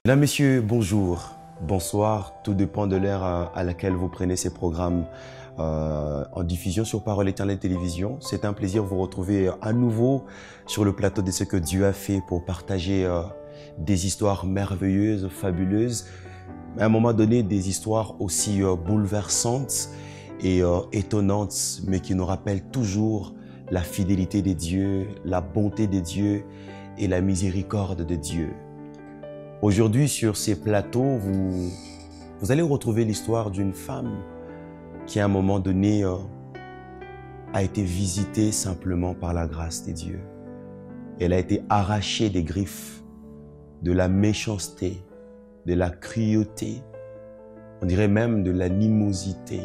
Mesdames, Messieurs, bonjour, bonsoir, tout dépend de l'heure à laquelle vous prenez ces programmes en diffusion sur Parole Éternelle Télévision. C'est un plaisir de vous retrouver à nouveau sur le plateau de ce que Dieu a fait pour partager des histoires merveilleuses, fabuleuses, mais à un moment donné des histoires aussi bouleversantes et étonnantes, mais qui nous rappellent toujours la fidélité de Dieu, la bonté de Dieu et la miséricorde de Dieu. Aujourd'hui, sur ces plateaux, vous allez retrouver l'histoire d'une femme qui, à un moment donné, a été visitée simplement par la grâce de Dieu. Elle a été arrachée des griffes de la méchanceté, de la cruauté, on dirait même de l'animosité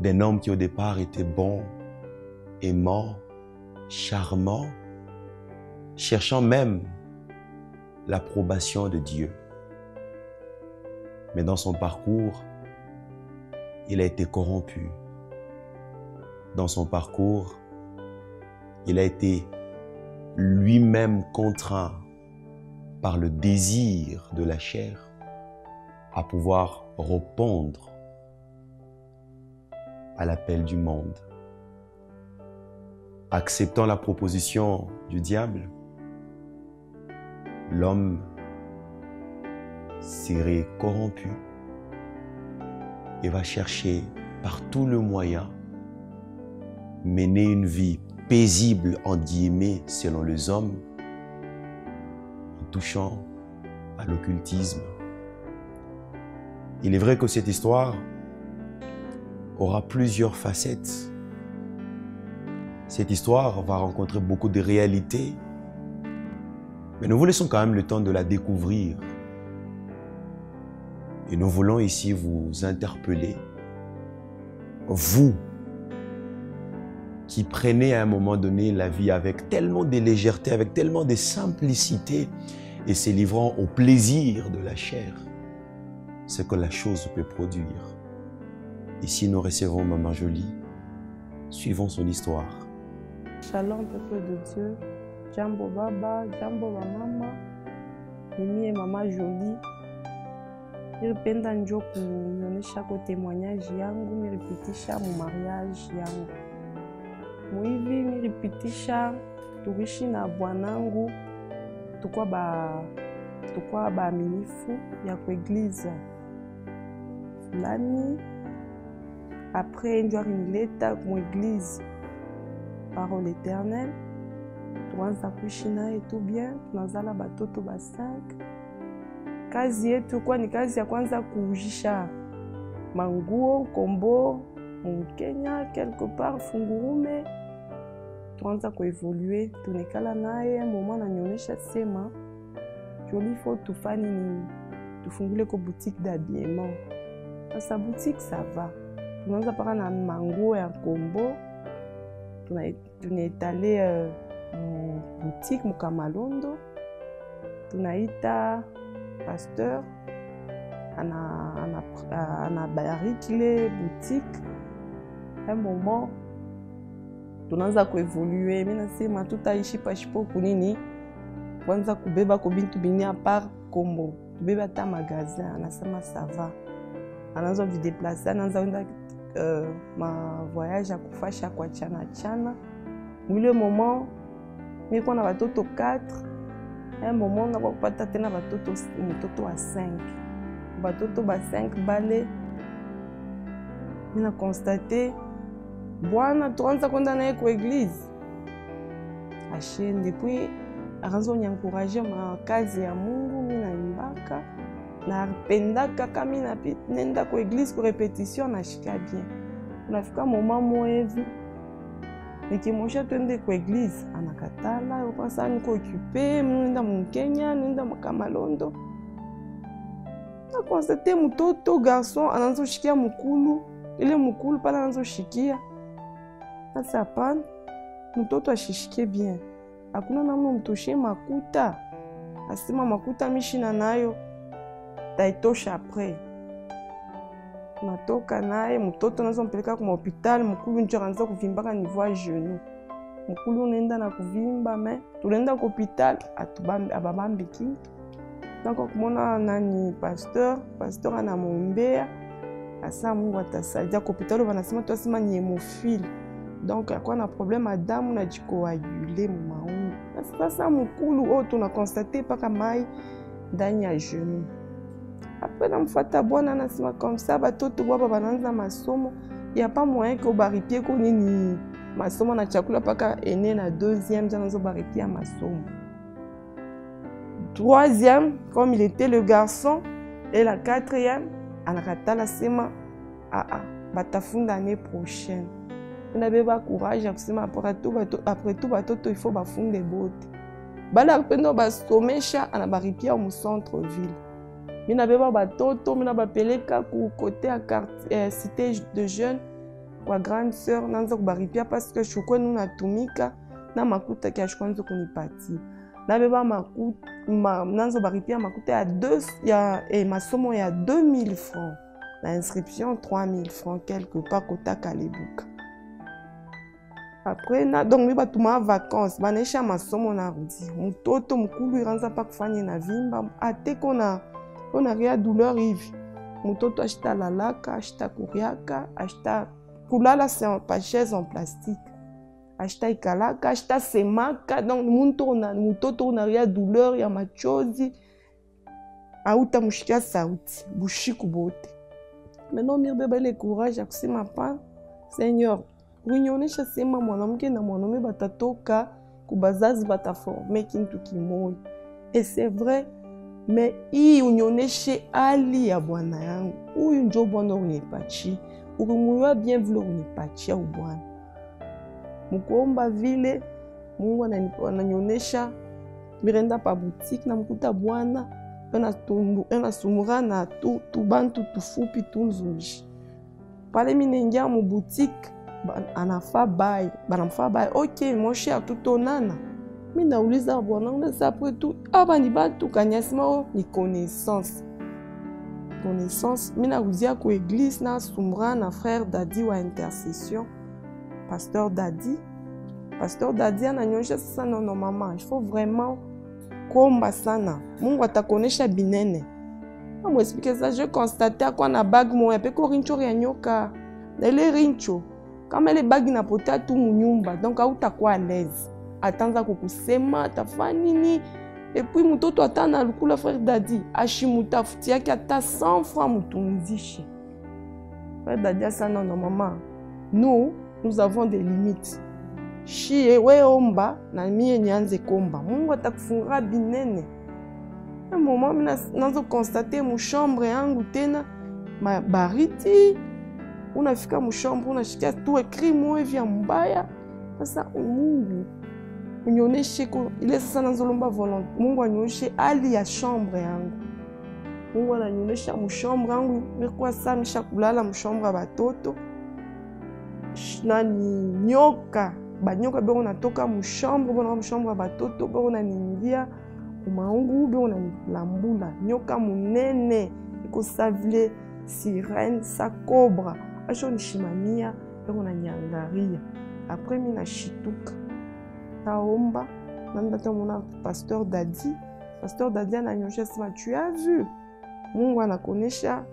d'un homme qui au départ était bon, aimant, charmant, cherchant même l'approbation de Dieu. Mais dans son parcours, il a été corrompu. Dans son parcours, il a été lui-même contraint par le désir de la chair à pouvoir répondre à l'appel du monde. Acceptant la proposition du diable, l'homme serait corrompu et va chercher par tout le moyen mener une vie paisible en guillemets selon les hommes en touchant à l'occultisme. Il est vrai que cette histoire aura plusieurs facettes. Cette histoire va rencontrer beaucoup de réalités. Mais nous vous laissons quand même le temps de la découvrir. Et nous voulons ici vous interpeller. Vous, qui prenez à un moment donné la vie avec tellement de légèreté, avec tellement de simplicité, et se livrant au plaisir de la chair, ce que la chose peut produire. Ici, nous recevons Maman Jolie. Suivons son histoire. Shalom, peuple de Dieu. Jambo baba, jambo wa mama, mimi Mama Jolie. Nilipenda njoo kuonyesha kwa témoignage yangu, nilipitisha mu mariage yangu. Muivi nilipitisha tuishi na bwanangu, tukwa baaminifu ya kwa eglise fulani. Après njoo alinileta mu eglise Parole Éternelle. Tuanza kuishi naye tu bien, tunazala batoto ba 5. Kazi yetu kwa ni kazi ya kwanza kuujisha manguo, kombo, Kenya, quelque part, fungurume. Tuanza kuevolue, tunekala naye, mama ananionyesha sema, Jolie faut tufanye nini? Tufungule ko boutique d'habillement. Sa boutique ça va. Tunaanza paka na manguo ya kombo. Tunaetale boutique Mukamalondo, tunaita pasteur anabariki le boutique. Un moment tunaanza kuevolue, mimi nasema tutaishi pashipo kunini kwanza kubeba ko bintu bini a part kombo tubeba ta magasin. Anasema ça va, anaanza kujideplacer, anaanza kwenda ma voyage à kufasha kwa chana. Mwile moment niko na batoto 4. Un moment nga kupata tena mtoto wa 5. Batoto ba 5 bale. Mina constate bwana tuanza kwenda naye kwa eglise. Ashende depuis aranzo nyankourager ma kazi ya Mungu, mina imbaka na pendaka kama nenda kwa eglise kwa repetition na shika bien. Unafika moment moevi nikimosha twende kwa eglise anakatala, upansa niko occupé, nenda mu Kenya, nenda Mukamalondo. Na constate mtoto garçon anaanza shikia mukulu, ile mukulu pala anaanza shikia. Sasa hapana, mtoto ashishikie bien. Hakuna namna mtoshe makuta. Asema makuta mishina nayo taitosha après. Natoka naye mtoto nazo mpeleka kwa hospitali, mkulu nje anaanza kuvimbaka niveau ya genou. Mkulu nenda na kuvimba, mais tulenda kwa hospitali ababambi kintu. donc kumona nani pasteur anamuombea asa Mungu atasaidia. Kopitalo wanasema twasema ni hémophile, donc akwa na problème ya damu na jikoagule mu maungu. Sasa mukulu tuna constate paka mai ndani ya genou. Après namfuata bwana anasema comme ça batoto baba bananza masomo ya pa moyen que baripie ko nini masomo na chakula paka ene na deuxième jana zo baripie masomo. Troisième, comme il était le garçon, et la quatrième, anakata la sema batafunda l'année prochaine. On avait pas courage à sema après tout batoto il faut bafunde bote. Bala pendo ba somesha ana baripia au centre ville. Mina beba batoto mina bapeleka ku côté à quartier cité de jeunes kwa grande sœur nanza ku baripia parce que chukwe nuna tumika na makuta kia chukwanzo kunipati. Na beba makuta nanzo baripia makuta ya 2 ya masomo ya 2000 francs. L'inscription 3000 francs quelque part kota kalebuka. Après donc mi batuma vacances banesha masomo na rudi. Mtoto mkulu iranza pa kufanya na vimba ate kona ria douleur hivi. Mtoto ashita lalaka, ashita kuriaka, ashita kulala pa chaise en plastique. Ashita ikalaka, ashita semaka, donc mtoto una ria douleur ya machozi. Auta mushikia sauti, bushiku bote. Maintenant mirbeba le courage ya kusema pa Seigneur, unionesha sema mwanamke na mwanaume batatoka kubazazi bataforme kintu kimoja. Et c'est vrai, mais hii unioneshe hali ya bwana yangu. Huyu njo bwana unipachi. Ukimuyua bien vile unipachi au bwana. Mkuomba vile Mungu ananionesha mirenda pa boutique na mkuta bwana ena sumura na tu bantu tufupi tunzuji. Pale minengia mu boutique anafa bai, banamfa bai. OK, mon cher tutonana. Mimi nauliza bwana unaweza après tout aba ni batu kanyasima ni connaissance. Connaissance, mimi nauzia ku église na sumura na frère Dadi wa intercession. Pasteur Dadi ananyosha sasa non maman, il faut vraiment komba sana. Mungu atakonesha binene. Moi expliquer ça, je constatais quoi na bag mo pe ko rincho ya nyoka. Ile rincho kama ile bag na pota tu munyumba, donc hautakuwa à l'aise. Atanza kukusema atafanya nini? Et puis mtoto atana lukula frère Dadi, ashimutafuti yake ata 100 francs mutunzishe. Frère Dadi asa non maman. Nous avons des limites. Shie we omba na mie nyanze komba. Mungu atakufunga binene. Un moment nazo constater mu chambre yangu tena bariti. Unafika mu chambre unashikia tu écrit moi vya mbaya. Sasa Mungu unioneshe ko ile sasa nazolomba volonté. Mungu anyoshe hali ya chambre yangu. Mungu ananionyesha mu chambre yangu nilikuwa sasa nishakulala mu chambre ya batoto. Nani nyoka banyoka beko natoka mu chambre ya batoto beko naningia umaungu beko nanilambula nyoka munene iko savile sirène sa cobra acho nishimamia beko nanyangaria. Après mi na shituka naomba nandata mona pasteur Dadi ananyosha sema tu as vu Mungu anakonesha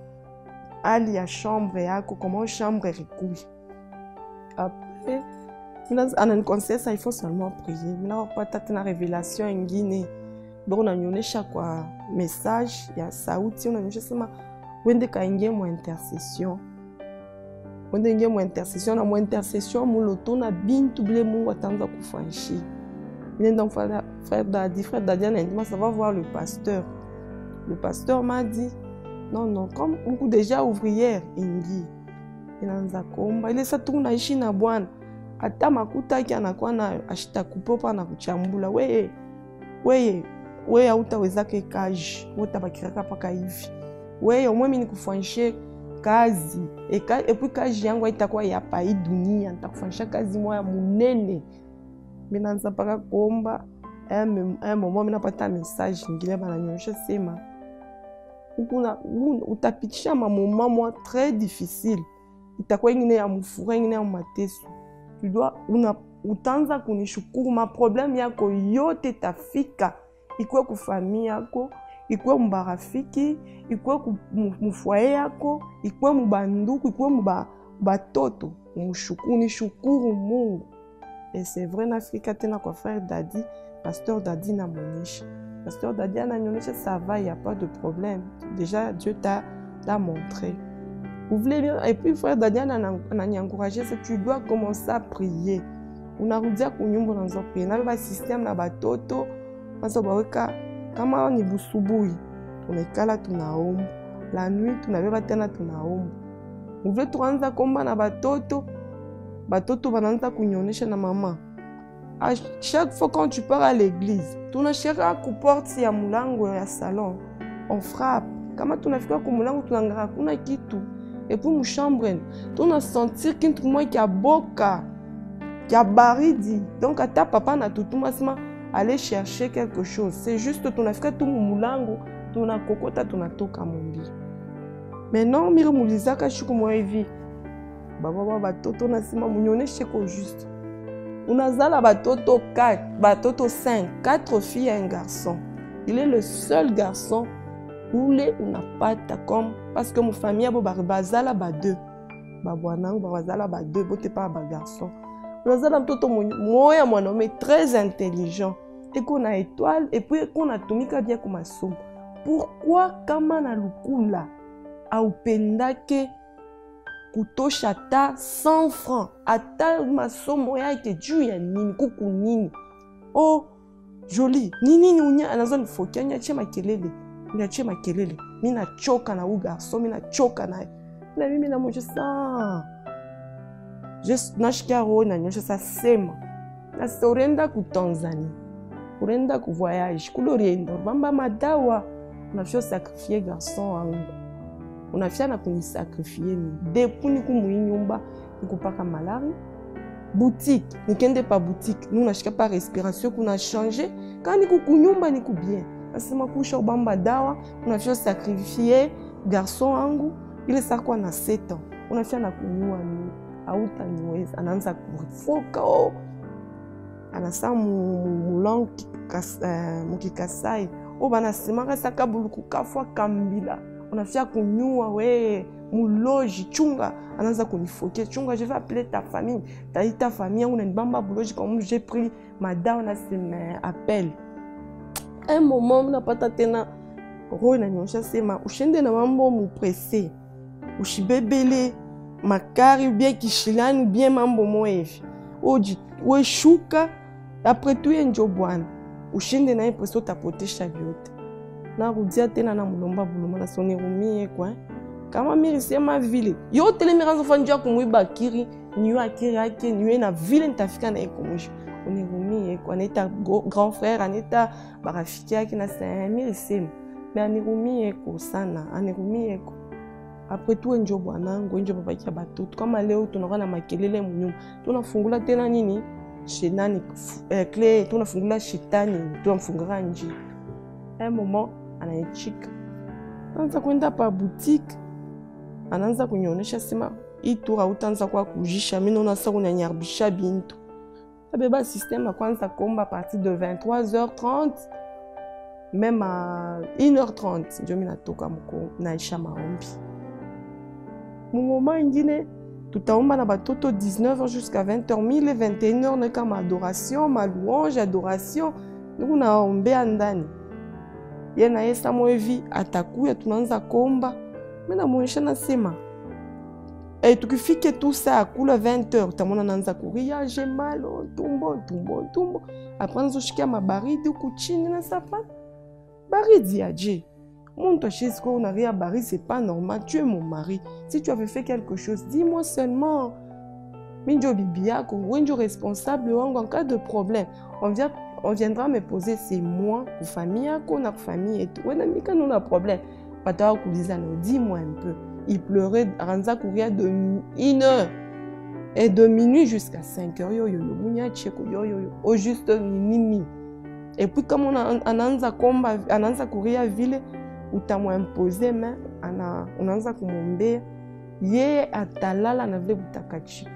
hali ya chambre yako comment chambre rikui. Après, on conseille ça, il faut seulement prier. Il n'y a pas de révélation en Guinée. Donc, on a eu chaque message, il y a Saouti, on a eu chaque fois, on a eu mon intercession. On a eu mon intercession, on a eu mon intercession, on a bien doublé mon attendre à Koufanchi. Il y a donc frère Dadi, a dit, ça va voir le pasteur. Le pasteur m'a dit, non, comme beaucoup déjà ouvrières, Ingi. Inaanza kuomba ile sasa tunaishi na Bwana hata makuta yake anakuwa nayo ashitakupopa na kuchambula wewe hautaweza kazi utabakiraka paka hivi wewe mimi nikufanyishe kazi epi kazi yangu haitakuwa ya pa hii dunia nitakufanyisha kazi moja munene. Mimi naanza paka kuomba mama mimi napata message ngine bananyosha sema utapitisha mamoma très difficile. Itakuwa ingine ya mfura ingine ya mateso. Tu dois utanza kunishukuru ma problème yako yote tafika ikuwe kufamia yako ikuwe mubarafiki, ikuwe mufoye yako, ikuwe mubanduku, ikuwe mubatoto, unishukuru Mungu. Et c'est vrai, n'Afrique tena kwa frère Dadi, pasteur Dadi na monyesha. Pasteur Dadi na monyesha, ça va, il n'y a pas de problème. Déjà, Dieu t'a montré. Vous voulez bien, et puis frère Dadi n'a encouragé, c'est tu dois commencer à prier. Unarudia kunyumba unaanza prier. Na baba système na batoto, basa baweka kama ni busubui. Tunakala tunaomba. La nuit tunabeba tena tunaomba. Vous voulez tuanza komba na batoto, batoto banaanza kunyonesha na mama. À chaque fois quand tu pars à l'église, tunashika ku porte ya mulango ya salon, on frappe. Kama tunafika ku mulango tunangara kuna kitu. Et puis mu chambre, tuna sentir kintu moi qui a boka, qui a baridi. Donc ata papa na tutuma sima aller chercher quelque chose. C'est juste tunafika tu mu mulango, tuna kokota tunatoka mumbi. Maintenant miri mulizaka shuku moi hivi. Baba batoto na sima munyoneshe ko juste. Unazala batoto 4, batoto 5, 4 filles et un garçon. Il est le seul garçon où les unapata comme parce que mon famille a bazala ba 2. Babwanang bazala ba 2, bote pas ba garçon. Unazala mtoto moya mwanaume très intelligent et qu'on a étoile et puis qu'on a tumika bien comme masomo. Pourquoi kama na lukula au pendake kutosha ta 100 francs ata masomo yake juu ya nini kuku nini oh joli nini unya anazo nifokia niache makelele mimi nachoka na huyu garçon mimi nachoka naye na mimi na mmoja sana just nashikia roho na nyosha sasa sema na sorenda ku Tanzania urenda ku voyage kulorienda bamba madawa unafio sacrifier garçon wangu unafia na kunisakrifie mi depuis niku muinyumba nikupaka malari boutique nikende pa boutique nous nashika pa respiration kuna changer quand niku kunyumba niku bien asema kusha ubamba dawa unafia sacrifier garçon wangu ile sakwa na 7 ans unafia na kunyua ni auta niweza anaanza kufoka oh anasa mulangu mukikasai oh bana sema saka buluku kafwa kambila unafia kunyua we muloji chunga anaanza kunifokia chunga je vais appeler ta famille ta famille on a une bamba buloji comme j'ai pris ma dawa na se appelle un moment unapata tena roho na nyosha sema ushende na mambo mupresse ushibebele makari bien kishilani bien mambo moevi oji we shuka après tout enjo bwana ushende na impression tapotesha vyote na rudia tena na mulomba buluma na soni rumie kwa kama miri sema vile yote le miranzo fanjia kumwiba kiri niyo akiri yake niyo na vile nitafika na ekomosho unirumie kwa neta grand frère aneta barafiki yake na sa miri sema mais anirumie ko sana anirumie ko après tout enjo bwanangu enjo papa kia batoto kama leo tunakuwa na makelele munyuma tunafungula tena nini shenani clé tunafungula shetani tunafungura nje un moment anaichika anaanza kwenda pa boutique anaanza kunyonesha sema hii tura utaanza kwa kujisha mimi naona sasa unanyarbisha bintu abeba système kwanza komba à partir de 23h30 même à 1h30 ndio mimi natoka mko naisha maombi moment ingine tutaomba na batoto 19h jusqu'à 20h 1021h na kama adoration ma louange adoration nous naombea ndani yena yesa mwevi atakuya tunaanza komba mimi namuonyesha nasema tukifike tout ça akula 20h utamona naanza kuria j'ai mal au tumbo après nzoshikia mabaridi huku chini na sapa baridi aje mon toi chez qu'on a rien baridi c'est pas normal tu es mon mari si tu avais fait quelque chose dis-moi seulement minjo bibi yako wenjo responsable wangu en cas de problème on viendra me poser c'est moi ou famille qu'on a famille et tout on a mis quand on a problème pata kuliza no dis-moi un peu il pleurait ranza courir de 1h et de minuit jusqu'à 5h yo munya cheko yo au juste nini et puis comme on anaanza komba anaanza courir vile utamwa imposer mais anaanza kumwombea yeye atalala na vile butakachika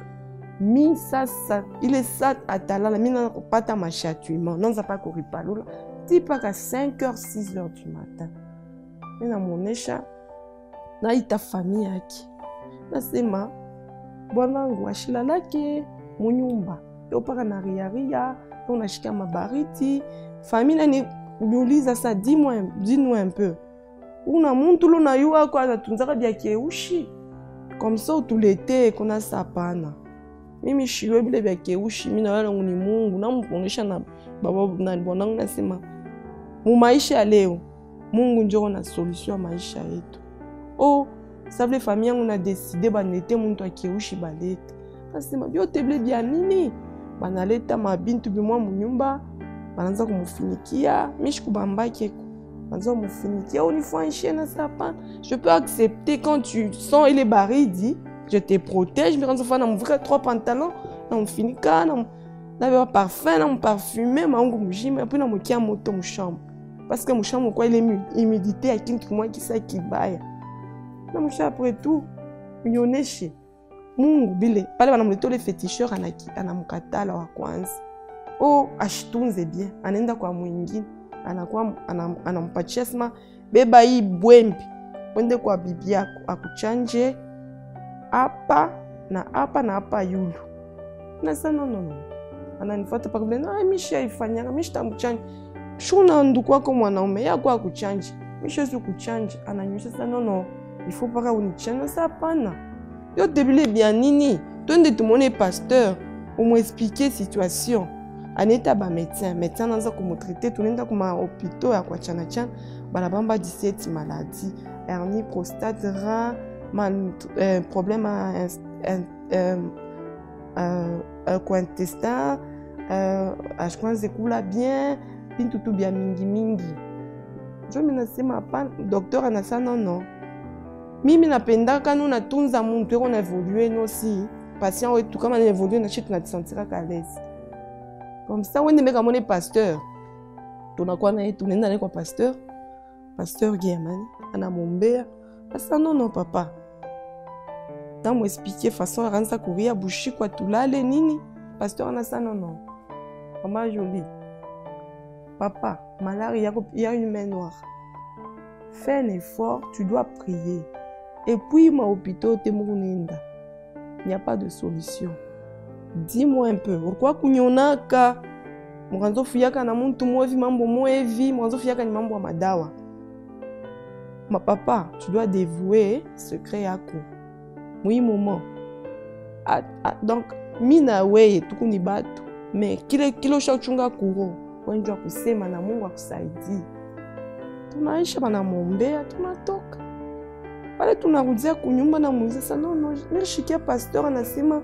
mi sasa ile sat atalala mi napata machatuement nanza pa kuripalula ti paka 5h 6h du matin Mimi namuonesha naita familia yake. Nasema bwanangu ashilalake munyumba. Yo paka na ria, unashika mabariti. Familia ni niuliza sa dis-nous un peu. Una muntu luna yuwa kwa anatunzaka bya keushi. Comme ça utulete kuna sapana. Mimi shiwe bile bya keushi, mimi na wala ni Mungu na muonesha na baba na bwanangu nasema mu maisha ya leo Mungu ndio na solution ya maisha yetu. Oh, savile famille yangu na décider banete muntu akeushi balete. Nasema byote bile bya nini? Banaleta mabintu bimwa mu nyumba, bananza kumufinikia, mishi kubambake bananza kumufinikia, unifanishe na sapana. Je peux accepter quand tu sens il est baridi, je te protège, mais quand tu fais na muvika 3 pantalons, na mufinika, na parfum, na parfumer, maungu mujima, puis na mukia moto mu chambre. Parce que mu chambre quoi il est humidité à kintu moi qui ça qui baya. Na mu chambre après tout, unioneshe. Mungu bile pale wanamletea le féticheur anamkatala wa kwanza. Oh, ashitunze bien. Anaenda kwa mwingine, anakuwa anampatia sema beba hii bwembi. Wende kwa bibi yako akuchanje hapa na hapa na hapa yulu. Na sana no. Ananifuata paka bile na misha ifanyanga, misha tamchanje. Shuna ndugu wako mwanaume yako akuchanje. Misha sio kuchanje, ananyosha sana no. Il faut pas unichanje ça pana. Yo debile bien nini? Twende tumone pasteur, ou expliquer situation. Aneta ba médecin nanza kumotraiter, tunenda kuma hôpital ya kwa chana balabamba 17 maladies, hernie, prostate, rein, problème quoi intestin, je pense kula bien, pintutu bien mingi. Je me nasema pas docteur anasa non. Mimi napendaka nous natunza muntu on évoluer nous aussi patient wetu kama na évoluer na chitu na sentira à l'aise comme ça wende meka mone pasteur tunakuwa na yetu nenda kwa pasteur Guémani anamombea asa non papa dans moi expliquer façon ranza courir bouchi kwa tulale nini pasteur anasa non maman jolie papa malaria il y a une main noire fais un effort tu dois prier. Et puis, ma hôpital, il n'y a pas de solution. Dis-moi un peu, pourquoi kunyonaka mwanzo fuyaka na muntu mwevi mambo mwevi, mwanzo fuyaka ni mambo madawa. Ma papa, tu dois dévouer secret yako. Mwi moment. Donc, mina weye tukuni batu, mais kilo shauchunga kuro, wenjwa kusema na Mungu akusaidie. Tunaisha banamombea, tunatoka. Pale tunarudia kunyumba na muuliza sana no nishikia pasteur anasema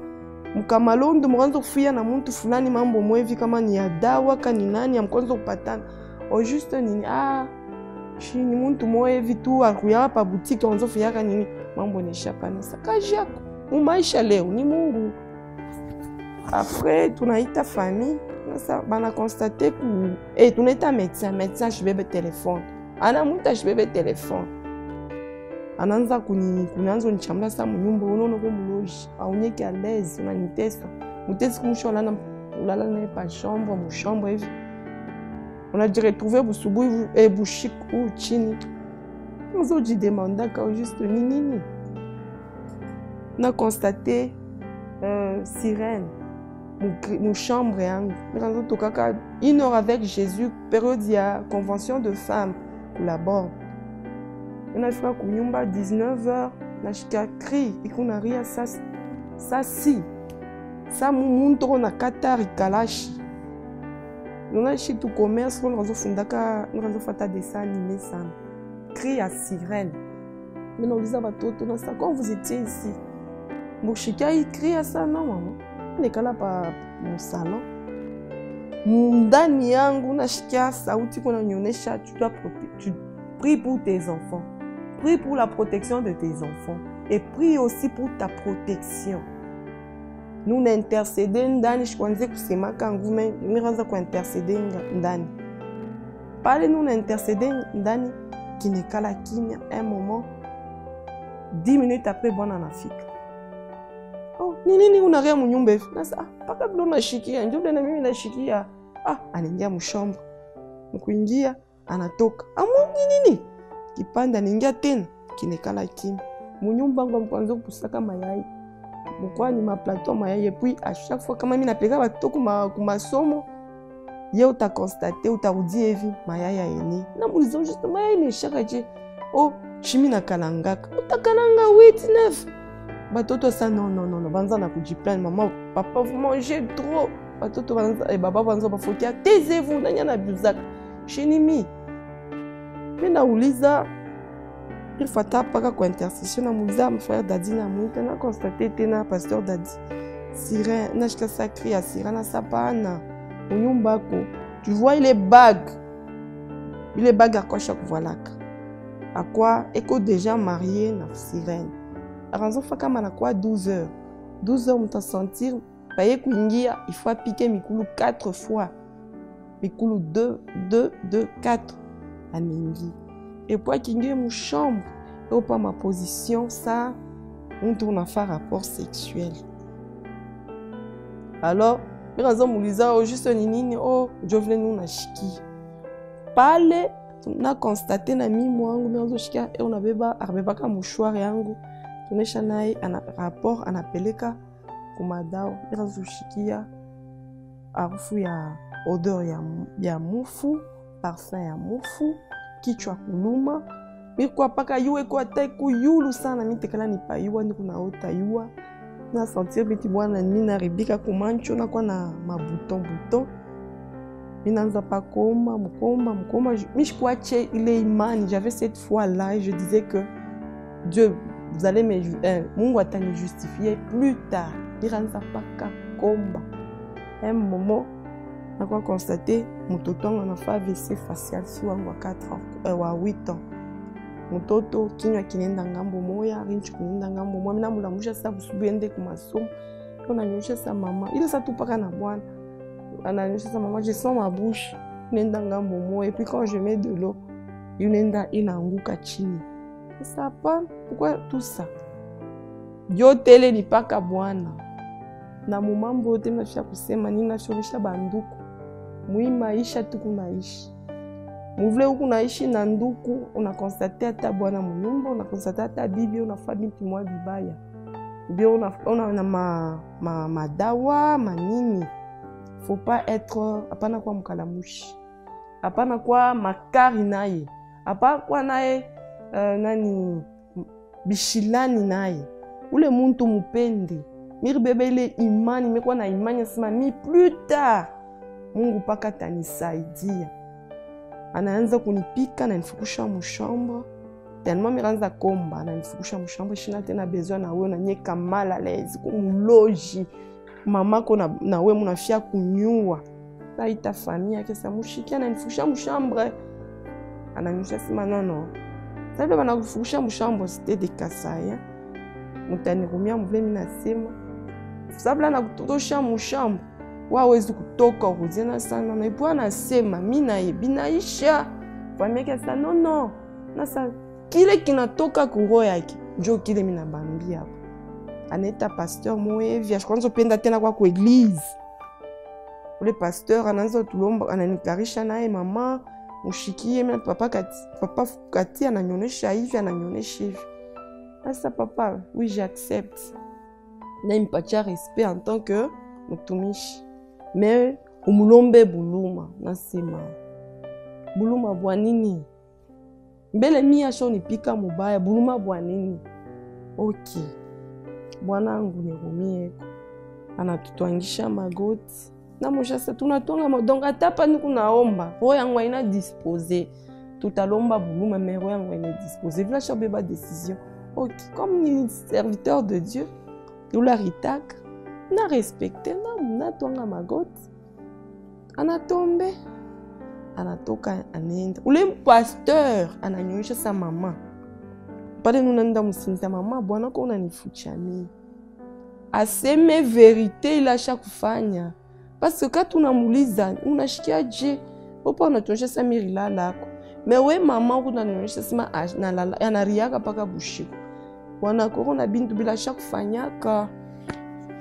mkamalondo mwanzo kufia na mtu fulani mambo mwevi kama ni ya dawa kani nani amkwanza kupatana au juste nini shi ni mtu mwevi tu akuya pa boutique mwanzo fia nini mambo ni shapana sakaji yako maisha leo ni Mungu. Après tunaita famille sasa bana constater que tunaita médecin je bebe téléphone ana mtu je bebe téléphone ananza kunanzo nichamla sa munyumba unono ko muloji aonyeke à l'aise unanitesa mutesi kumshola na ulala na pa chambre mu chambre hivi on a dû retrouver busubuhi bushiku chini mzo demanda ka juste nini na constaté sirène mu chambre yangu nganzo tokaka 1 heure avec Jésus période ya convention de femmes collabore. On a fait kunyumba 19h na shika cri ikuna ria sa si sa mumuntu na katari kalashi nona shi tu commerce on razo fundaka nganzo fata dessin animé sana cri à sirène mais non lisa batoto na ça quand vous étiez ici mushika cri à ça non maman nekala pa mon salon ndani yangu na shika sauti kuna nyonesha tu prie pour tes enfants. Prie pour la protection de tes enfants et prie aussi pour ta protection. Nous n'intercédons ndani shikwanze kusema kangu miranza kwa intercéder ndani. Pale nous n'intercédons ndani kinekala kimya un moment 10 minutes après bwana anafika. Oh, nini unaria munyumba hivi? Nasa paka bila unashikia, ndio na mimi nashikia. Anaingia mshamba. Mkuingia anatoka. Nini? kipanda ningia tena kinekala kimi munyumba ngo mkwanza kupusaka mayai mukwani ma plateau mayai et puis à chaque fois kama mimi napeka batoko ku masomo ye uta constater uta udi evi mayai aene na mulizo juste mayai ne shaka je oh chimi na kalangaka utakalanga 8 9 batoto ça non banza na kujiplan maman papa vous mangez trop batoto banza et baba banza bafokia taisez-vous nanya na buzaka chenimi mina uliza il faut tapaka kwa intercession na muliza mon frère Dadi na mwita na constater tena pasteur Dadi sirène na shika sacré ya sirène na sapana unyumbako tu vois il est bague à quoi chaque voilaka à quoi eko déjà marié na sirène aranzo faka mana kwa 12 heures muta sentir paye kuingia il faut piquer mikulu 4 fois mikulu 2 4 amingi et puis kingie mu chambre et pas ma position ça on tourne à faire rapport sexuel alors aranzo muliza o juste nini oh je voulais nous na shiki pale na constater na mimi wangu mwanzo shika et on abeba ka mouchoir yangu tunesha naye ana rapport anapeleka kumadao irazushikia harufu ya odeur ya mufu parfum ya mufu kichwa kuluma mikwa paka yue kwa teku yulu sana mitekala ni payua ni kuna ota yua na sentir biti bwana mina ribika kumancho na kwa na mabuton minanza pa komba mishkwache ile imani j'avais cette foi là je disais que Dieu vous allez me Mungu atani justifier plus tard iranza paka komba un moment na kwa constater mtoto wangu anafa AVC facial si wangu wa 4 ans wa 8 ans mtoto kinywa kinenda ngambo moya rinchi kinenda ngambo moya mina mulamusha sa busubiende ku masomo unanyosha sa mama ile sa tupaka na bwana ananyosha sa mama je sens ma bouche nenda ngambo moya et puis quand je mets de l'eau inenda inaanguka chini ça pas pourquoi tout ça yotele ni paka bwana na mumambo yote mnafia kusema nini nafionisha banduku muimaisha tukunaishi muvule huku naishi na nduku unakonstate hata bwana munyumba unakonstate hata bibi unafaa binti mwa bibaya bio una madawa manini faut pas être hapana kwa mkalamushi hapana kwa makari naye hapana kwa naye nani bishilani naye ule muntu mupende miribebe ile imani mekwa na imani sema mi plus tard Mungu paka tanisaidia anaanza kunipika na nifukusha mshambre tellement miranza komba na nifukusha mshambre shina tena besoin na wewe na nyeka mal à l'aise kumuloji mamako na wewe mnafia kunyua taita famille kesa mushikia na nifukusha mshambre ananyosha sema non sababu banakufukusha mshambre c'était des kasaya mutanirumia mvule mimi nasema sababu na kutosha mshambre wawezi kutoka kuzena sana na ipo anasema mimi na binaisha famille kesa non nasa kile kinatoka kuroho yake ndio kile mimi nabambia hapo anaita pasteur mwevi ashikwanza penda tena kwa eglise ule pasteur anaanza tulomba ananikarisha naye mama mushikie mimi papa kati ananyonesha hivi sasa papa oui j'accepte na impatia respect en tant que mtumishi mais umulombe buluma nasema buluma bwa nini mbele mia sho nipika mubaya buluma bwa nini okay bwanangu nirumie anatutwangisha magoti na moshasa tunatonga modonga tapa ni kunaomba roho yangu ina disposer tutalomba buluma mais roho yangu ina disposer vila shabeba décision ok comme ni serviteur de Dieu ula ritak na respecter na tonga magoti anatombe anatoka anenda ule pasteur ananyonyesha sa mama pale nunanda musinza mama bwana ko unanifuchami aseme vérité ila shakufanya parce que quand unamuliza unashikia je popa unatonyesha sa mirila lako mewe mama unanyonyesha sema anariaka paka bushiko bwana ko na bintu bila shakufanyaka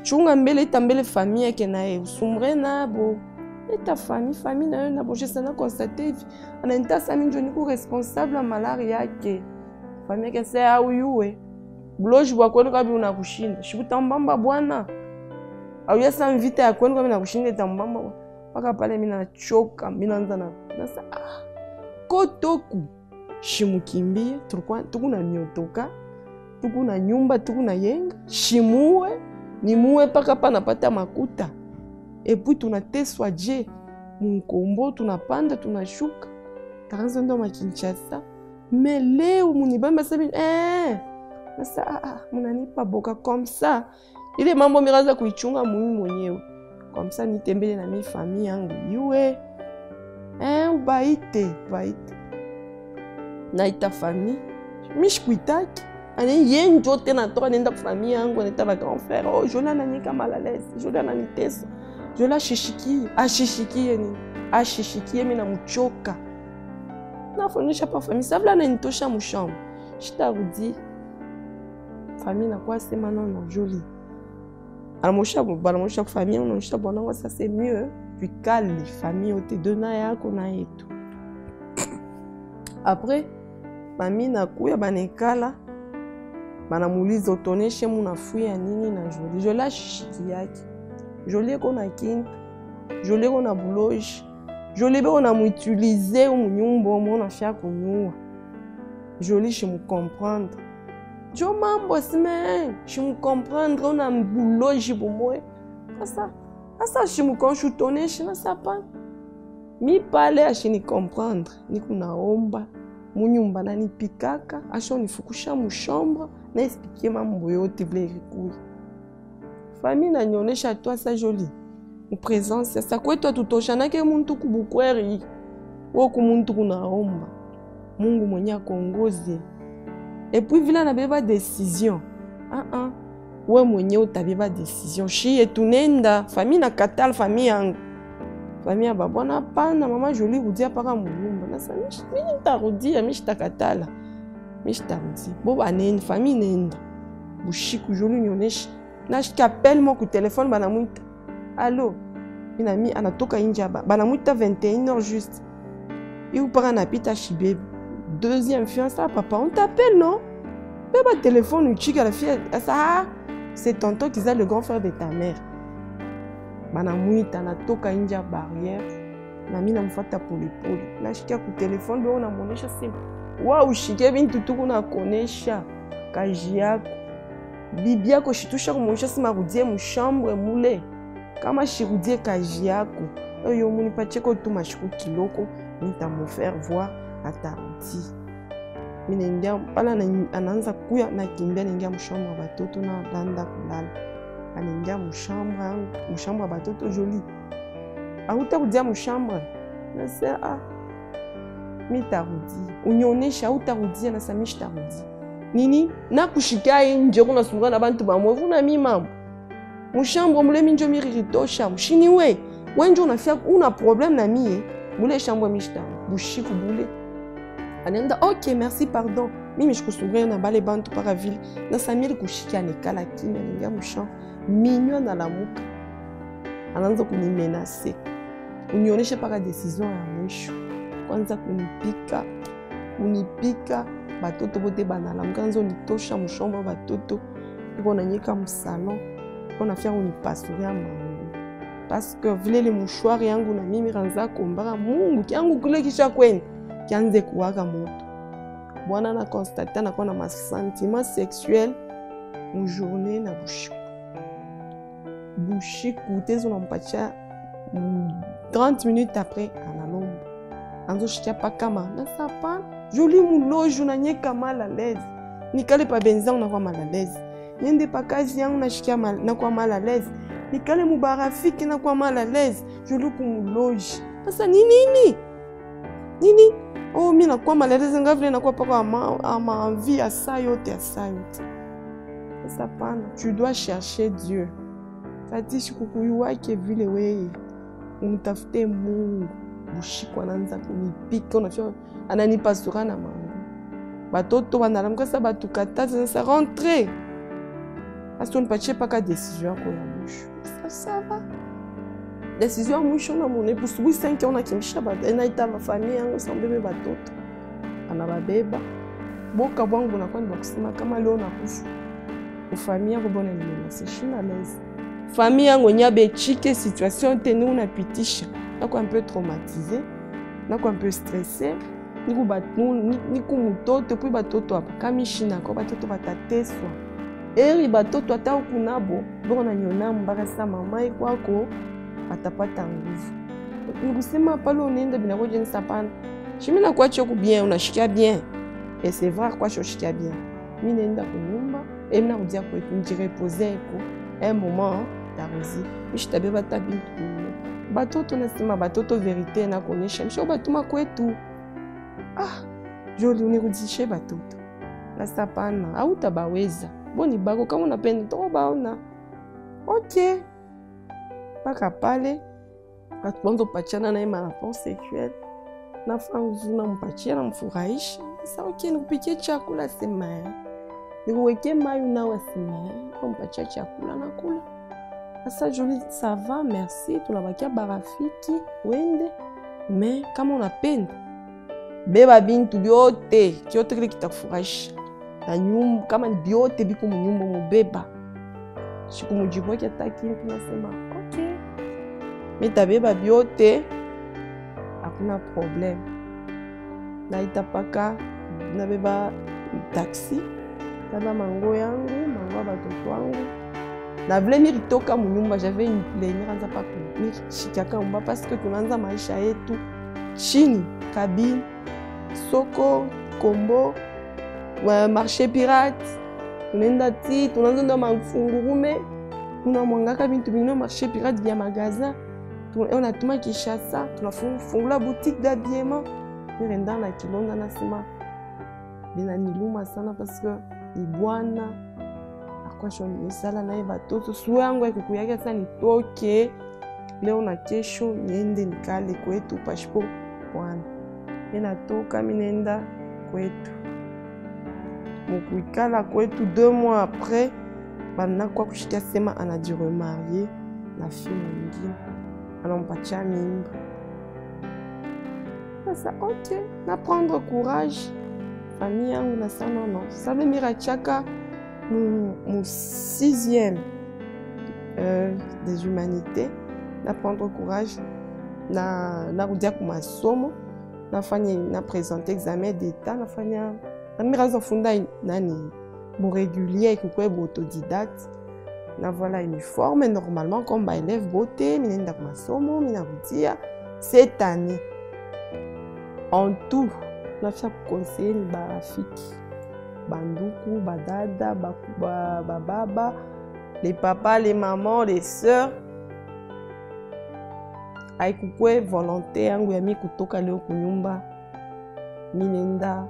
chunga mbele tambele famille yake naye usumre nabo Et ta famille na boje sana constater anaita sami njoni ku responsable malaria yake famille ke se au yuwe bloji bwa kwenu kabi unakushinda shibutambamba bwana au yasa mvita ya kwenu kabi nakushinda tambamba paka pale mimi nachoka mimi naanza na nasa kotoku shimukimbie tulikuwa tukuna nyotoka tukuna nyumba tukuna yenga shimue ni muwe paka pa napata makuta et puis tunateswa je mkombo tunapanda tunashuka taranza ndo makinchasa mais leo munibamba sabi nasa munanipa boka comme ça ile mambo miraza kuichunga mimi mwenyewe comme ça nitembele na mi famille yangu yue ubaite naita famille mishkuitaki ani yenjo tena toka nenda famille yangu nenda ba grand frère oh Jola nanika mal à l'aise Jola nanitesa Jola ashishikie mimi namchoka nafonisha pa famille sabla nanitosha mshambo shitarudi famille na kwa sema non Jolie Balamosha famille on a bon ça c'est mieux puis calme famille au te dona yako na yetu après famille na kuya banekala banamuliza utoneshe munafuya nini na Jolie Jolie shiki yake Jolie kona kinta Jolie kona buloji Jolie be on a muutiliser mu nyumba mo na fia kunyua Jolie je me comprendre Jo mambo semaine, je me comprendre, on a un boulot, je pour moi. Ça, je me conchutonne, je ne sais pas. Mi parler, je ne comprendre. Ni kuna omba, munyumba na ni pikaka, acho ni fukusha mu chambre, na expliquer mambo yote vile rikui. Famille na nyonesha toi ça joli. Mu présence, ça quoi toi tutoshana ke muntu kubukweri. Woku muntu kuna omba. Mungu mwenye akongoze. Et puis, vila na beba décision. Ouais, mwenye utabeba décision. Shi etunenda. Famille na katala, famille yangu. Famille ya babwana pana, mama Jolie rudia paka mulumba. Nasa, mimi nitarudia, mimi shitakatala. Mimi shitarudia. Boba nenda, famille nenda. Bushiku Jolie nyoneshi. Na shikapel mo ku téléphone banamuita. Allô? Minami anatoka inja ba. Banamuita 21h juste. Il para na pita shibebe. Deuxième fiancé, papa, on t'appelle, non? Papa, téléphone, tu la fille, ça, c'est tonton qui est le grand frère de ta mère. Manamouita, t'as toka india barrière, na mina mfata pour l'épaule. Na chikia ku téléphone, on a mon chasse. Waouh, chikia bin tutu kuna konesha, kajiako. Bibia ko shitusha ko mon chasse marudie mu chambre moulé. Kama shirudie kajiako. Yo muni pacheko tu mashiku kiloko, nita me faire voir. Atarudi minengia pala anaanza kuya na kimbia ningia mshamba batoto na landa kulala aningia mshamba batoto Jolie auta kudia mshamba na sasa mitarudi unyonesha utarudi na samishi tarudi nini na kushika nje kuna sunga na bantu bamwe na mima mshamba mule minjo miritosha mshini we njo unafia una problème na mie mule shamba mishta bushiku bule anenda ok merci pardon mimi shikusunga na bale bantu para ville na samiri kushika nekala kimya ninga mshan minyo na lamuka anaanza kunimenace unioneshe paka decision ya mwisho kwanza kunipika batoto bote banala mkanzo nitosha mshomba batoto iko nanyeka msalon kona fia unipasuria mangu parce que vile le mouchoir yangu na mimi ranza kombara Mungu kyangu kule kisha kwenda kianze kuwaka moto. Bwana na constater na kwa na masentiment sexuel mu journée na bushiku tezo nampatia 30 minutes après analomba. Anzo shikia pa kama na sapa Jolie mulojo na nyeka mal à l'aise. Nikale pa benza unakuwa mal à l'aise. Niende pa kazi yangu na shikia na kwa mal à l'aise. Nikale mubarafiki na kwa mal à l'aise. Jolie kumuloji. Sasa nini? Oh, mimi nakuwa maleleza ngavile nakuwa paka ama envie à ça yote. Ça pana, tu dois chercher Dieu. Kati shikukuyua ke vile wewe unitafute Mungu. Bushiko anaanza kunipika unafia ananipasura na mangu. Batoto banalamka sa batukataza sa rentrer. Parce qu'on ne pache pas qu'à décision à quoi ça va. décision mwisho na mone busubu 5 on akimbisha bada na itava familia yangu sambebe batoto anababeba boka bwangu na kwani bakusema kama leo nakufa ufamilia yangu bona nimenasa shina lezi familia yangu nyabe chike situation teni unapitisha nako un peu traumatisé nako un peu stressé niku mutoto puis batoto hapa kamishina kwa batoto batateswa eri batoto ata ukunabo bona nyona mbaka sa mama ikwako atapata nguvu nikusema pale unaenda bila ngoje ni sapana shimi na kwa choku bien unashikia bien et c'est vrai kwa choku bien mimi naenda kunyumba et mimi narudia kwetu njireposer ko un moment taruzi mishtabeba tabintu batoto nasema batoto verite na kuonyesha msho batuma kwetu joli unirudishe batoto na sapana au tabaweza boni bako kama unapenda to baona okay paka pale atuanzo pachana na ima rapport sexuel na fangu na mpachia na mfurahisha sasa okay nikupikie chakula sema nikuweke mayu na wasema kwa mpachia chakula na kula sasa joli ça va merci tunabakia barafiki wende mais kama unapenda beba bintu byote kyote kile kitakufurahisha na nyumba kama ni byote biko mu nyumba mubeba sikumujibwa kiataki tunasema okay mitabeba byote hakuna problem na itapaka nabeba taxi taba mango yangu mango batoto wangu na vile nilitoka mu nyumba j'avais une plénière anza pa kushikaka mba parce que tunaanza maisha yetu chini kabine soko kombo marché pirate tunaenda ti tunaanza mafungurume tunamwangaka bintu bingine marché pirate via magasin on a tuma Kinshasa tunafungula boutique d'habillement nirenda na Kilonda nasema bina niluma sana parce que ni bwana akwa shoni sala na batoto suwe yangu ikukuyaka sana nitoke leo na kesho niende nikale kwetu passport bwana ninatoka minenda kwetu mukuikala kwetu 2 mois après bana kwa kushikia sema anaji remarier na fille mwingine anampatia mimba sasa okay na prendre courage famille yangu na sana non sabe mirachaka mu 6e des humanités na prendre courage na rudia ku masomo na présenter examen d'état nafanya na mirazo funda nani bon régulier ikukwe autodidacte na voilà uniforme normalement comme ba élève beauté minenda ku masomo mina rudia cette année en tout na fia conseiller ni barafiki banduku badada bababa les papas les mamans les sœurs aikukwe volonté yangu ya mi kutoka leo kunyumba minenda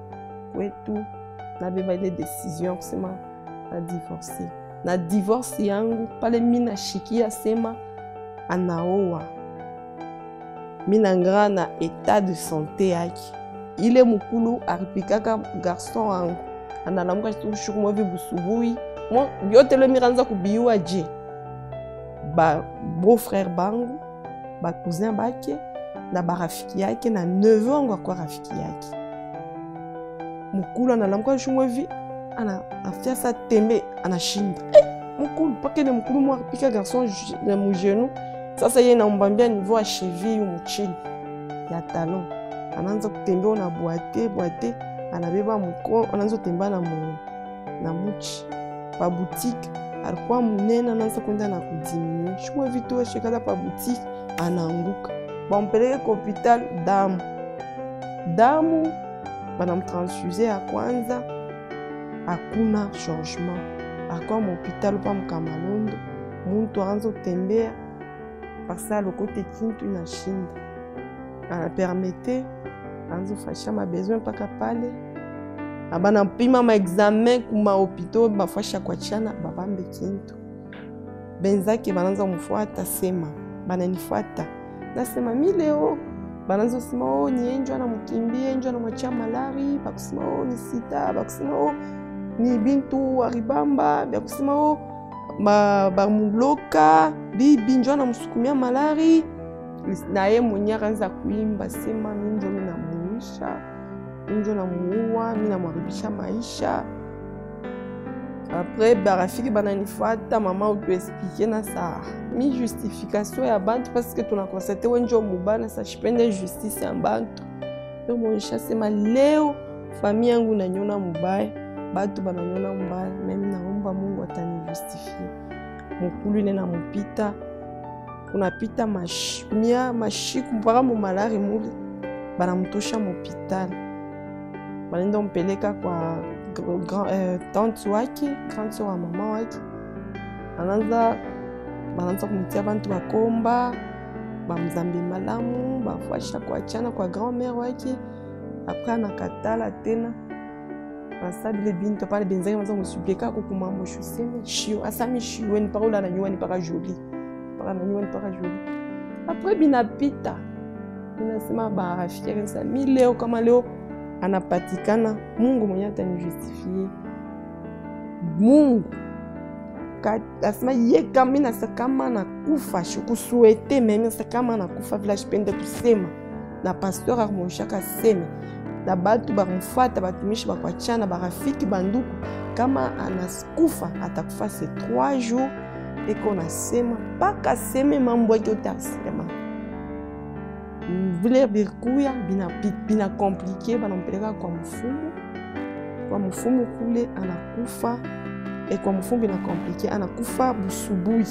kwetu nabeba ile décision kusema na divorce yangu pale mina shikia sema anaoa mina ngra na état de santé yake ile mukulu aripikaka garçon wangu analamuka shukuma vi busubui mo yote le miranza kubiwa je ba beau frère bangu ba cousin bake na barafiki yake na neveu wangu akwa rafiki yake mukulu analamuka shukuma vi afia sa tembe anashinda mukulu pakele mukulu mo aripika garçon na mujenu sasa yeye na mbambia niveau ya cheville mchini ya talon anaanza kutembea na boite anabeba mko anaanza kutembea na muchi pa boutique alikuwa munene anaanza kwenda na kudimini shukwa vitu shekala pa boutique anaanguka bampeleke kwa hospital damu banamtransfuse ya kwanza hakuna changement akwa mu hospital pa mkamalondo muntu anaanza kutembea pasa lokote kintu inashinda anapermete anzo fasha ma besoin mpaka pale abana mpima ma examen kuma hopito bafasha kwa chana babambe kintu benzake bananza mfuata sema bananifuata nasema mi leo bananzo sema oh ni enjwa na mkimbie enjwa na mwacha malari bakusema oh ni sita bakusema oh ni bintu aribamba bakusema oh ba muloka bibi njwa na msukumia malari na ye mwenye akaanza kuimba sema mimi ndio ninamuisha, mimi ndio namuua, mimi namharibisha maisha. Après barafiki bananifuata mama utuexplique na sa mi justification ya bantu parce que tunakonstate wenjo mubana sa shipende justice ya bantu. Ndio mwisha sema leo familia yangu nanyona mubaya, batu bananyona mubaya, mimi naomba Mungu atanijustifie. Mukulu ile na mupita kunapita mashiku mpaka mu malari muli banamtosha mu hospital. Banenda mpeleka kwa tante wake, grande wa mama wake. Bananza kumtia bantu bakomba, bamzambi malamu, bafasha kuachana kwa grand-mère wake. Après anakatala tena. Basabile bintu pale benzake manza musupeka kukumambo shuseme shio asami shio ni parola na nyuani para joli. Para na nyuani para joli. Après binapita. Ninasema barafiki kanisa mi leo kama leo anapatikana Mungu mwenye atanijustifie. Mungu asema ye kama mimi kama nakufa shukusuete mimi kama nakufa vile shipende kusema na pasteur amoshaka sema na batu bakumfuata batumishi bakwachana barafiki banduku kama anakufa atakufa se 3 jours eko nasema paka seme mambo yake utasema vile bikuya bina compliqué banampeleka kwa mfumu kule anakufa e kwa mfumu bina compliqué anakufa busubuhi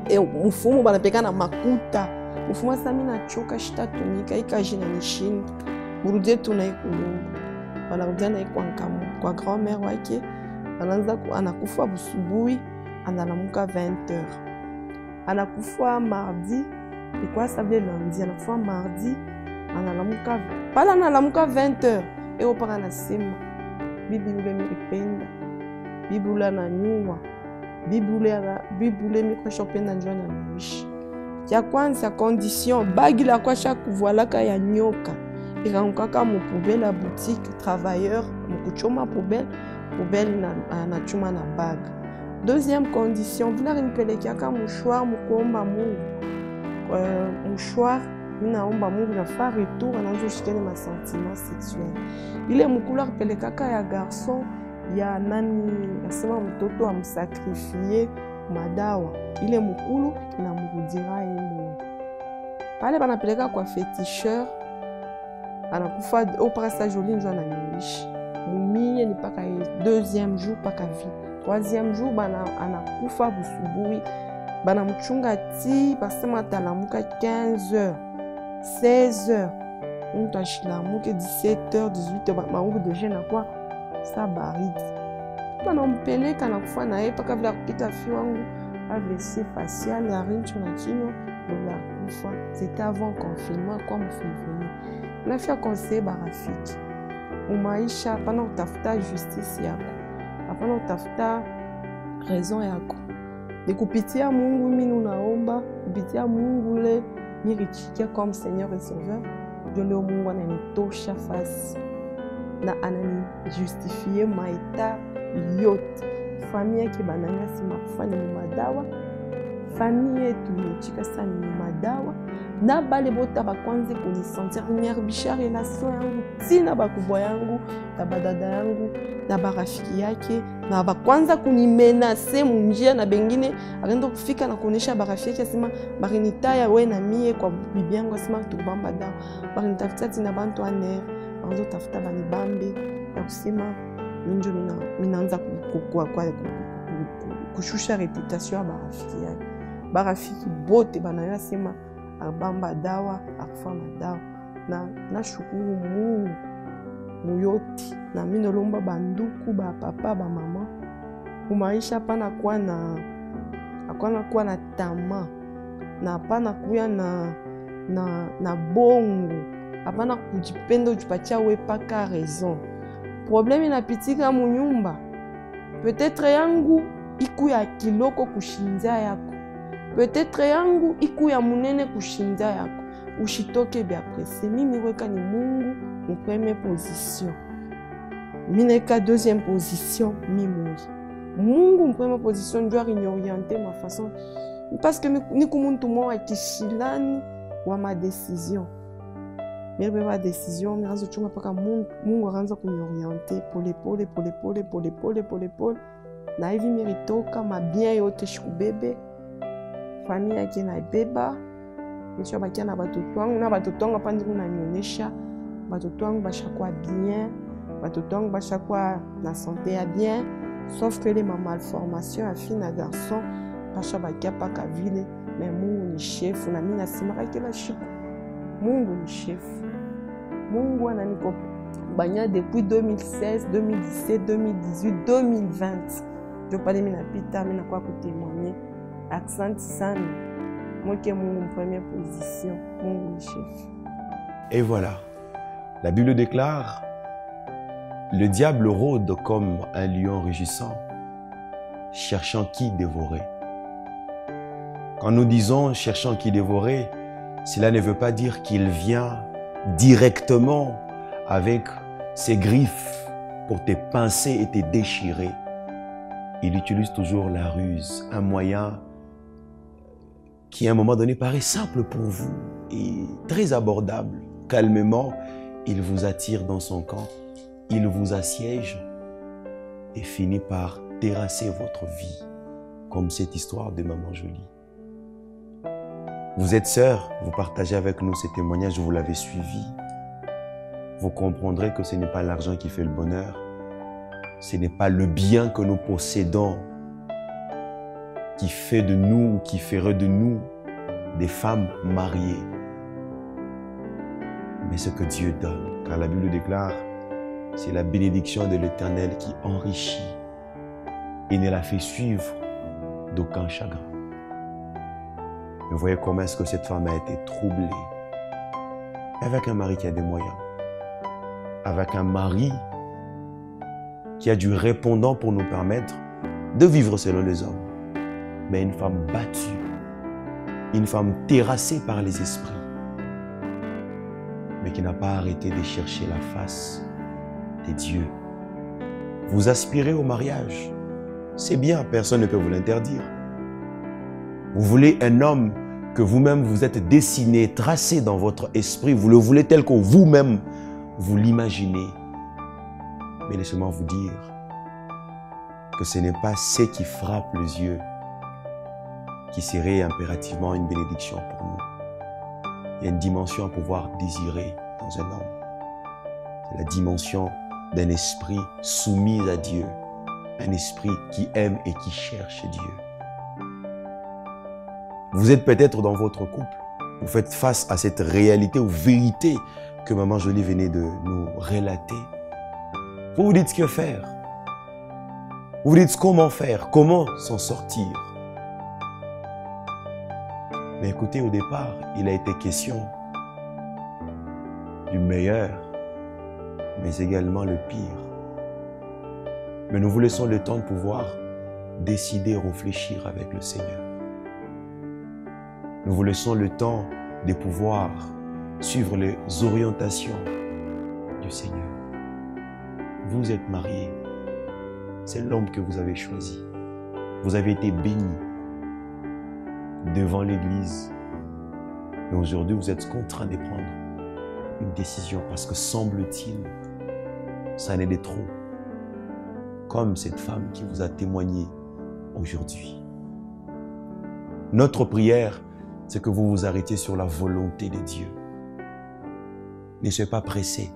e mfumu banapeleka na makuta mfumu sasa na choka shitatumika ikajina nishini burudie tunai kulungu banarudia na kwa grand-mère wake anakufa busubuhi analamuka 20h anakufa mardi ikwa sabile lundi anakufa mardi analamuka pala analamuka 20h eo paka nasema bibi ule miripenda bibi ule na nyua bibi ule mikwasha upenda njua na mwishi ya kwanza condition bagi la kwa chaque voilaka ya nyoka ikangukaka mupubele ya boutique travailleur mukuchoma poubelle na chuma na bague. Deuxième condition vile nipelekiaka mouchoir mukuomba Mungu mouchoir minaomba Mungu nafa retour anaanza ushikene ma sentiment sexuel ile mukulu akipelekaka ya garçon ya nani nasema mtoto amsakrifie madawa ile mukulu inamurudira yeye pale banapeleka kwa féticheur anakufa opara sa jolie njo ananiishi mumie ni paka deuxième jour paka vie troisième jour anakufa busubuhi banamchunga ti basema atalamuka 15h 16h mtu ashilamuke 17h 18h maungu deja nakuwa sa baridi banampeleka nakufa na ye paka vile akupita fi wangu AVC facial ya rincho na kinywa ndio kufa. C'était avant confinement kwa mfevrier. Nafia conseiller barafiki umaisha hapana utafuta justice yako, hapana utafuta raison yako, ni kupitia Mungu. Mimi unaomba kupitia Mungu le mirichikia comme Seigneur et Sauveur, ndio leo Mungu ananitosha fasi na anani justifie maita yote. Familia yake bananga sima kufanya madawa, familia yetu imechika sana madawa, na bale bota bakwanze kunisentir niarbisha relation yangu tina bakubwa yangu na badada yangu na barafiki yake, na bakwanza kunimenase munjia na bengine arendo kufika na kuonesha barafiki yake sema barinitaya we na mie kwa bibi yangu sema tubamba dawa barinitafuta tina bantu aner banzo tafuta banibambe ya kusema minjo minaanza kushusha reputation ya barafiki yake. Barafiki bote banayo sema abamba dawa akufa madawa na shukuru Mungu muyoti na mimi nolomba banduku ba papa ba mama kumaisha pana kuwa na tama na hapana kuya na bongo, hapana kujipenda ujipatia we paka raison. Problème inapitika munyumba, peut-être yangu iku ya kiloko kushinja yako, peut-être yangu iku ya munene kushinja yako, ushitoke bia presse. Mimi weka ni Mungu mu première position, mimi neka deuxième position, mimi Mungu mu première position doit réorienter ma façon, parce que ni kumuntu mwa kishilani wa madecision. Mimi ma décision, mimi naanza kuchunga mpaka Mungu anaanza kuniorienter pole. Na hivi mimi nitoka mabien yote shikubebe. Familia yake naibeba. Nisha bakia na batoto wangu na batoto wangu hapa ndiko nanionyesha. Batoto wangu bashakuwa bien. Batoto wangu bashakuwa na santé ya bien. Sauf que les malformations à fille na garçon bashabakia paka vile. Mais Mungu ni chef na mimi nasimaka kila siku. Mungu ni chef. Mungu ananikompagna depuis 2016, 2017, 2018, 2020. Je parle mina pita, mina kwa kutémoigner. Accent sana. Moi qui Mungu en première position. Mungu ni chef. Et voilà. La Bible déclare: le diable rôde comme un lion rugissant, cherchant qui dévorer. Quand nous disons cherchant qui dévorer, cela ne veut pas dire qu'il vient directement avec ses griffes pour te pincer et te déchirer. Il utilise toujours la ruse, un moyen qui à un moment donné paraît simple pour vous et très abordable. Calmement, il vous attire dans son camp, il vous assiège et finit par terrasser votre vie, comme cette histoire de Maman Jolie. Vous êtes sœur, vous partagez avec nous ces témoignages, vous l'avez suivi. Vous comprendrez que ce n'est pas l'argent qui fait le bonheur. Ce n'est pas le bien que nous possédons qui fait de nous, qui ferait de nous des femmes mariées. Mais ce que Dieu donne, car la Bible déclare, c'est la bénédiction de l'Éternel qui enrichit et ne la fait suivre d'aucun chagrin. Vous voyez comment est-ce que cette femme a été troublée. Avec un mari qui a des moyens. Avec un mari qui a du répondant pour nous permettre de vivre selon les hommes. Mais une femme battue. Une femme terrassée par les esprits. Mais qui n'a pas arrêté de chercher la face de Dieu. Vous aspirez au mariage. C'est bien, personne ne peut vous l'interdire. Vous voulez un homme que vous-même vous êtes dessiné, tracé dans votre esprit. Vous le voulez tel que vous-même vous l'imaginez. Mais laissez-moi vous dire que ce n'est pas ce qui frappe les yeux qui serait impérativement une bénédiction pour nous. Il y a une dimension à pouvoir désirer dans un homme. C'est la dimension d'un esprit soumis à Dieu. Un esprit qui aime et qui cherche Dieu. Vous êtes peut-être dans votre couple. Vous faites face à cette réalité ou vérité que Maman Jolie venait de nous relater. Vous vous dites que faire. Vous vous dites comment faire, comment s'en sortir. Mais écoutez, au départ, il a été question du meilleur, mais également le pire. Mais nous vous laissons le temps de pouvoir décider, réfléchir avec le Seigneur. Nous vous laissons le temps de pouvoir suivre les orientations du Seigneur. Vous êtes mariés. C'est l'homme que vous avez choisi. Vous avez été bénis devant l'Église. Mais aujourd'hui, vous êtes contraints de prendre une décision parce que semble-t-il, ça n'est de trop. Comme cette femme qui vous a témoigné aujourd'hui. Notre prière, c'est que vous vous arrêtiez sur la volonté de Dieu. Ne soyez pas pressés.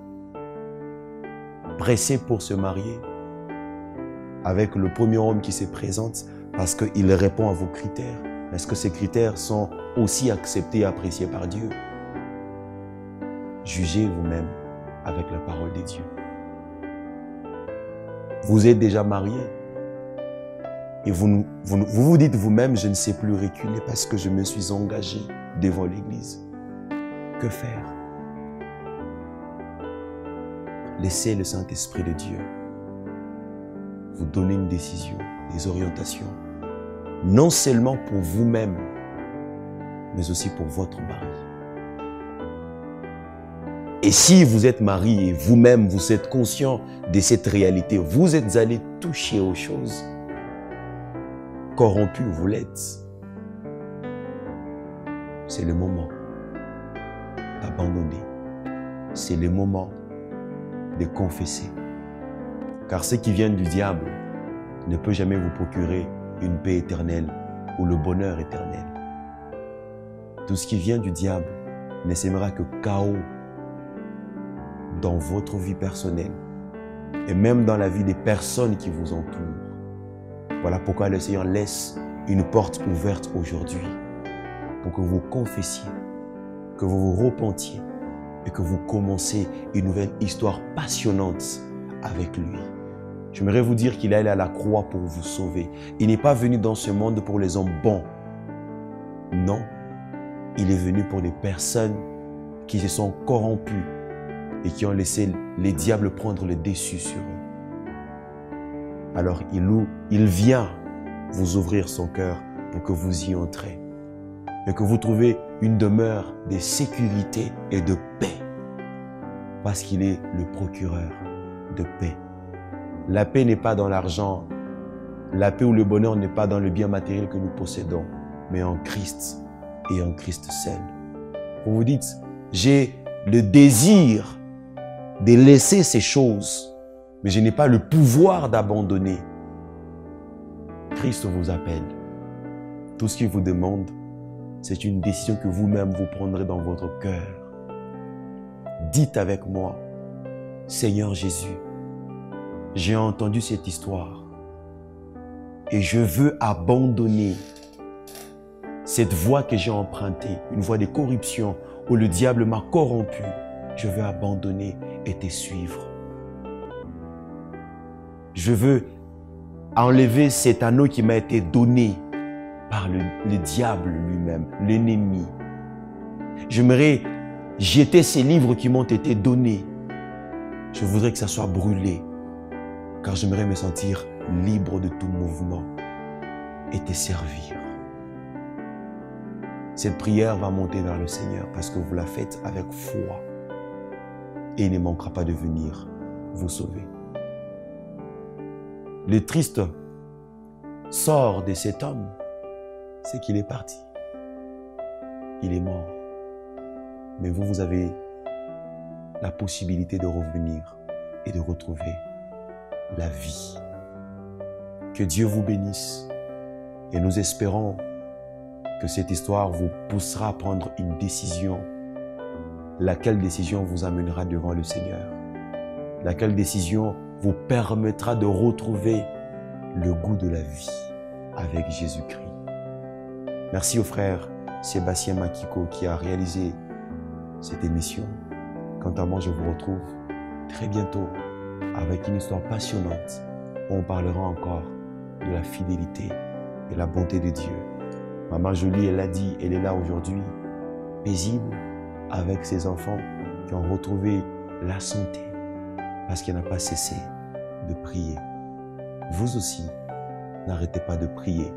Pressés pour se marier avec le premier homme qui se présente parce qu'il répond à vos critères. Est-ce que ces critères sont aussi acceptés et appréciés par Dieu? Jugez vous-même avec la parole de Dieu. Vous êtes déjà marié et vous dites vous-même, je ne sais plus reculer parce que je me suis engagé devant l'Église. Que faire? Laissez le Saint-Esprit de Dieu vous donner une décision, des orientations, non seulement pour vous-même, mais aussi pour votre mari. Et si vous êtes marié et vous-même, vous êtes conscient de cette réalité, vous êtes allé toucher aux choses corrompues, vous l'êtes. C'est le moment d'abandonner. C'est le moment de confesser. Car ce qui vient du diable ne peut jamais vous procurer une paix éternelle ou le bonheur éternel. Tout ce qui vient du diable ne sèmera que chaos dans votre vie personnelle et même dans la vie des personnes qui vous entourent. Voilà pourquoi le Seigneur laisse une porte ouverte aujourd'hui pour que vous confessiez, que vous vous repentiez et que vous commenciez une nouvelle histoire passionnante avec lui. J'aimerais vous dire qu'il est allé à la croix pour vous sauver. Il n'est pas venu dans ce monde pour les hommes bons. Non, il est venu pour les personnes qui se sont corrompues et qui ont laissé les diables prendre le dessus sur eux. Alors il vient vous ouvrir son cœur pour que vous y entrez et que vous trouvez une demeure de sécurité et de paix parce qu'il est le procureur de paix. La paix n'est pas dans l'argent, la paix ou le bonheur n'est pas dans le bien matériel que nous possédons, mais en Christ et en Christ seul. Vous vous dites, j'ai le désir de laisser ces choses, mais je n'ai pas le pouvoir d'abandonner. Christ vous appelle. Tout ce qu'il vous demande, c'est une décision que vous-même vous prendrez dans votre cœur. Dites avec moi, Seigneur Jésus, j'ai entendu cette histoire et je veux abandonner cette voie que j'ai empruntée, une voie de corruption où le diable m'a corrompu. Je veux abandonner et te suivre. Je veux enlever cet anneau qui m'a été donné par le diable lui-même, l'ennemi. J'aimerais jeter ces livres qui m'ont été donnés. Je voudrais que ça soit brûlé, car j'aimerais me sentir libre de tout mouvement et te servir. Cette prière va monter vers le Seigneur parce que vous la faites avec foi et il ne manquera pas de venir vous sauver. Le triste sort de cet homme, c'est qu'il est parti. Il est mort. Mais vous, vous avez la possibilité de revenir et de retrouver la vie. Que Dieu vous bénisse et nous espérons que cette histoire vous poussera à prendre une décision. Laquelle décision vous amènera devant le Seigneur? Laquelle décision vous permettra de retrouver le goût de la vie avec Jésus-Christ? Merci au frère Sébastien Makiko qui a réalisé cette émission. Quant à moi, je vous retrouve très bientôt avec une histoire passionnante où on parlera encore de la fidélité et la bonté de Dieu. Maman Jolie, elle a dit, elle est là aujourd'hui, paisible, avec ses enfants qui ont retrouvé la santé parce qu'elle n'a pas cessé de prier. Vous aussi, n'arrêtez pas de prier.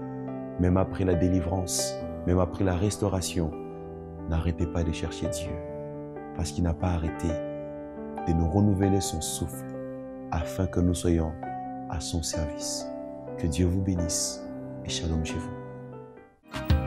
Même après la délivrance, même après la restauration, n'arrêtez pas de chercher Dieu parce qu'il n'a pas arrêté de nous renouveler son souffle afin que nous soyons à son service. Que Dieu vous bénisse et shalom chez vous.